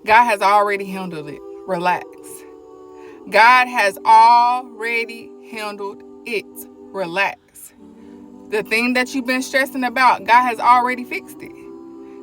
God has already handled it. Relax. God has already handled it. Relax. The thing that you've been stressing about, God has already fixed it.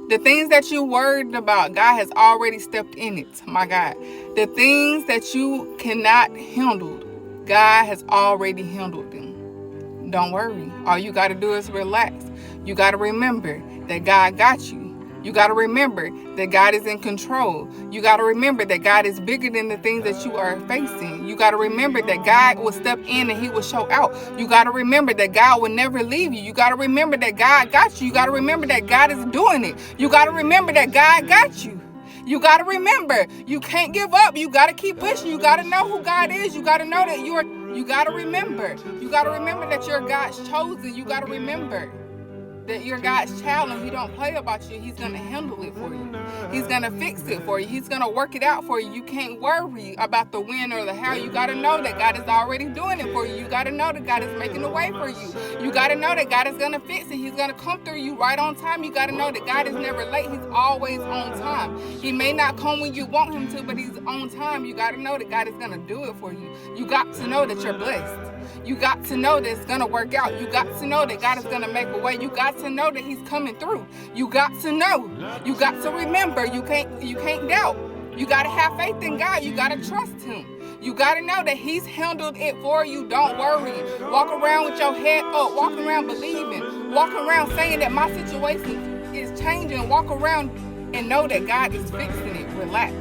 The things that you worried about, God has already stepped in it, my God. The things that you cannot handle, God has already handled them. Don't worry. All you got to do is relax. You got to remember that God got you. You got to remember that God is in control. You got to remember that God is bigger than the things that you are facing. You got to remember that God will step in and he will show out. You got to remember that God will never leave you. You got to remember that God got you. You got to remember that God is doing it. You got to remember that God got you. You got to remember, you can't give up. You got to keep pushing. You got to know who God is. You got to know that you got to remember. You got to remember that you're God's chosen. You got to remember that you're God's child and he don't play about you. He's going to handle it for you. He's going to fix it for you. He's going to work it out for you. You can't worry about the when or the how. You got to know that God is already doing it for you. You got to know that God is making a way for you. You got to know that God is going to fix it. He's going to come through you right on time. You got to know that God is never late. He's always on time. He may not come when you want him to, but he's on time. You got to know that God is going to do it for you. You got to know that you're blessed. You got to know that it's going to work out. You got to know that God is going to make a way. You got to know that he's coming through. You got to know. You got to remember. You can't doubt. You got to have faith in God. You got to trust him. You got to know that he's handled it for you. Don't worry. Walk around with your head up. Walk around believing. Walk around saying that my situation is changing. Walk around and know that God is fixing it. Relax.